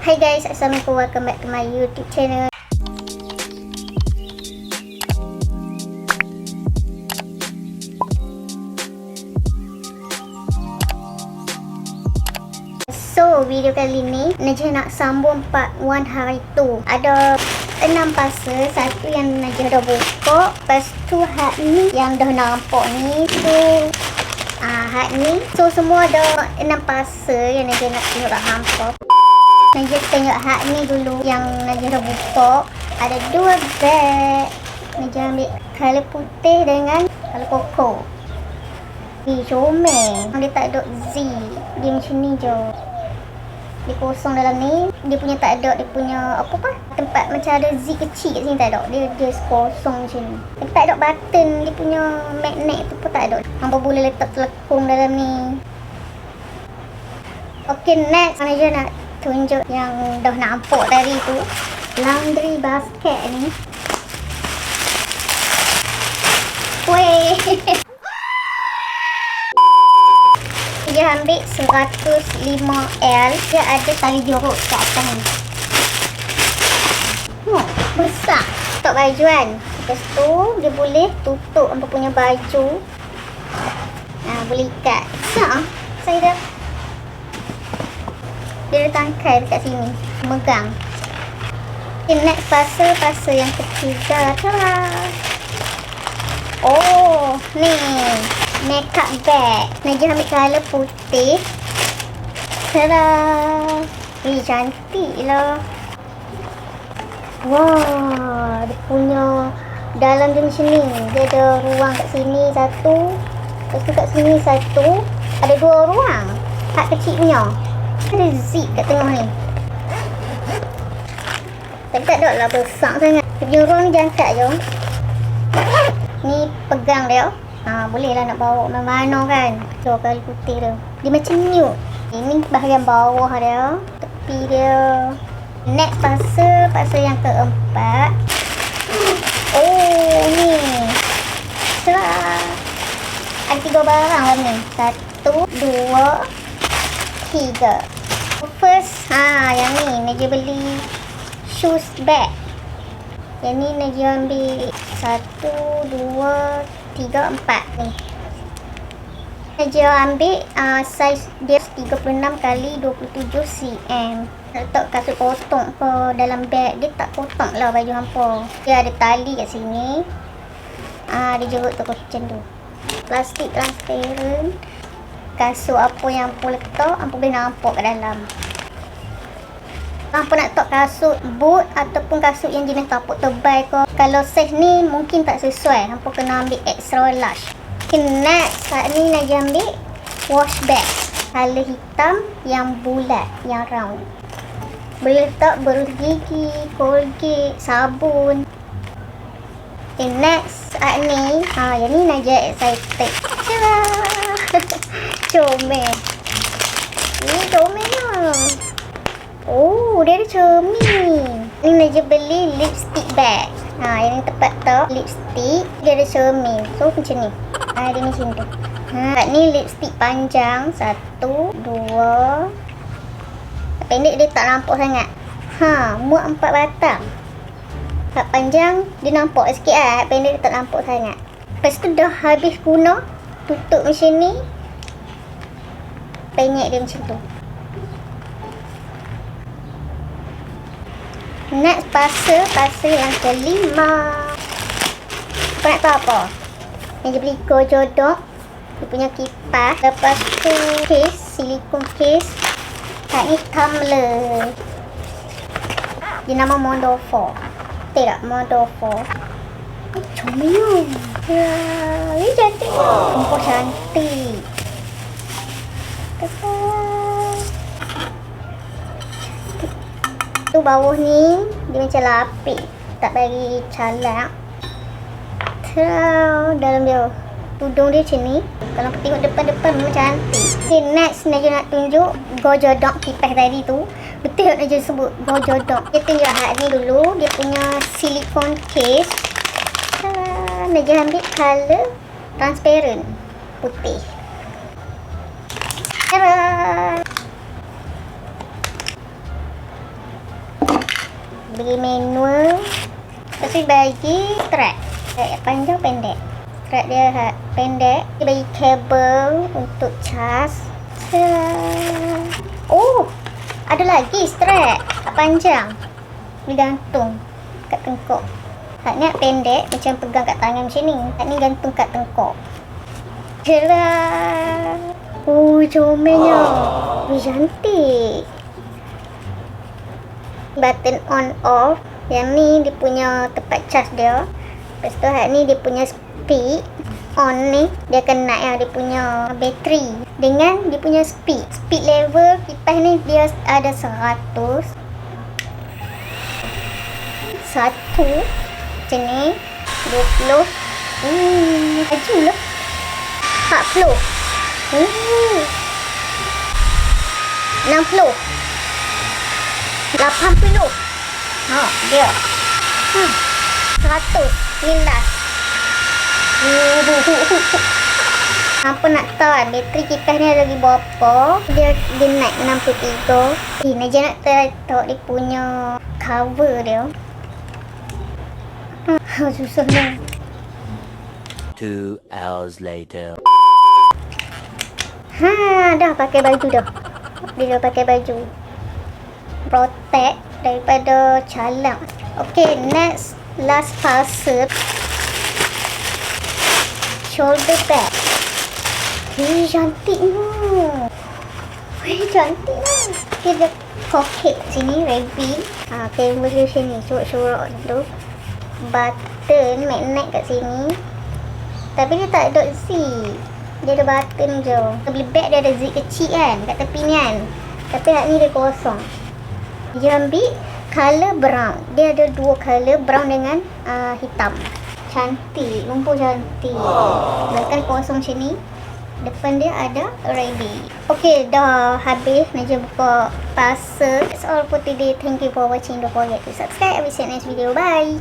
Hai guys, Assalamualaikum, welcome back to my YouTube channel. So, video kali ni Najah nak sambung part 1 hari tu. Ada 6 puzzle, satu yang Najah dah buka. Lepas tu hak ni yang dah nampak ni tu hak ni. So, semua ada 6 puzzle yang Najah nak tengok kat hampa. Najah tengok hak ni dulu yang Najah dah buka. Ada 2 bag. Najah ambil color putih dengan color koko. Comel. Dia tak ada Z. Dia macam ni je. Dia kosong dalam ni. Dia punya tak ada. Dia punya tempat macam ada Z kecil kat sini tak ada. Dia kosong macam ni. Dia tak ada button. Dia punya magnet tu pun tak ada. Hampa boleh letak telekung dalam ni. Okay, next Najah nak tunjuk yang dah nampak tadi tu. Laundry basket ni. Weh. Dia ambil 105L. Dia ada tali jorok kat atas ni. Besar. Untuk baju kan. Lepas tu dia boleh tutup apa punya baju. Boleh ikat. Besar. Saya dah. Dia ada tangkai dekat sini. Megang. Okay, next puzzle yang ketiga. Tada. Oh, ni. Makeup bag. Najah ambil color putih. Tada. Cantik lah. Wah, dia punya dalam dia macam ni. Dia ada ruang kat sini satu. Lepas tu kat sini satu. Ada 2 ruang. Hak kecilnya. Ada zip kat tengah ni. Tapi tak ada lah besar sangat. Dia punya ruang ni jangkat je. Ni pegang dia. Boleh lah nak bawa mana-mana kan. So, kali putih dia. Dia macam nude. Ini bahagian bawah dia. Tepi dia. Next puzzle yang keempat. Oh, ni. Ada 3 barang lah ni. 1, 2, 3. First, yang ni. Najah beli shoes bag. Yang ni Najah ambil 1, 2, 3, 4 ni. Najah ambil saiz dia 36x27 cm. Letak kasut potong ke dalam beg. Dia tak potong lah baju hampa. Dia ada tali kat sini. Dia jerut tu macam tu. Plastik transparent. Kasut apa yang hampa letak, hampa boleh nampak kat dalam. Hampa nak letak kasut boot ataupun kasut yang jenis tapak tebal ke. Kalau saiz ni mungkin tak sesuai. Hampa kena ambil extra large. Okay, next. Saat ni Najah ambil wash bag. Color hitam yang bulat, yang round. Boleh letak berus gigi, Colgate, sabun. Okay, next. Saat ni, yang ni Najah excited. Comel. Ni comel lah. Oh, dia ada cermin. Ni Najah beli lipstick bag. Yang ni tempat tak lipstick. Dia ada cermin. So, macam ni. Dia macam tu. Ni lipstick panjang. 1, 2. Pendek dia tak nampak sangat. Muat 4 batang. Hak panjang dia nampak sikit lah. Pendek dia tak nampak sangat. Lepas tu dah habis guna. Tutup macam ni. Penyek dia macam tu. Next puzzle yang kelima. Kau nak tahu apa? Najah beli gojodok. Dia punya kipas. Lepas tu case, silikon case. Kat ni tumbler. Dia nama Mondo 4. Betul tak? Mondo 4. Comel. Ini cantik. Nampak cantik. Tu bawah ni dia macam lapik. Tak bagi calak. Dalam dia tudung dia macam ni. Kalau tengok depan-depan memang cantik. Okay, next Najah nak tunjuk gojodok kipas tadi tu. Betul tak Najah sebut gojodok? Dia tunjuk hak ni dulu. Dia punya silikon case. Najah ambil color transparent putih. Bagi manual. Lepas tu bagi strap. Panjang pendek. Strap dia pendek. Dia bagi kabel untuk cas. Oh, ada lagi strap panjang. Dia gantung kat tengkuk. Hak ni pendek macam pegang kat tangan macam ni. Hak ni gantung kat tengkuk. Cerah. Oh, comelnya. Cantik. Button on off. Yang ni dia punya tempat charge dia. Lepas tu hak ni dia punya speed. On ni dia akan naik dia punya bateri dengan dia punya speed. Speed level kipas ni dia ada 100. 1 macam ni. 20. Laju lah. 40. 60. 80. Dia 100. Ni last. Apa nak tahu bateri kipas ni lagi berapa? Dia naik 63. Naja nak tengok dia punya cover dia. Susahnya. 2 hours later. Dah pakai baju dah. Dia dah pakai baju protect daripada calang. Okay, next last puzzle. Shoulder bag. Cantiknya. Cantiknya. Dia ada pocket sini, rabbit. Kabel dia sini, corak-corak tu. Button, magnet kat sini. Tapi dia tak ada zip. Dia ada button je. Beli bag dia ada zip kecil kan, kat tepi ni kan. Tapi hak ni dia kosong. Dia ambil color brown. Dia ada 2 color, brown dengan hitam. Cantik, lumpur cantik. Belakang kosong macam ni. Depan dia ada rabbit. Okay, dah habis. Naja buka puzzle. That's all for today. Thank you for watching. Don't forget to subscribe. I will see you next video. Bye.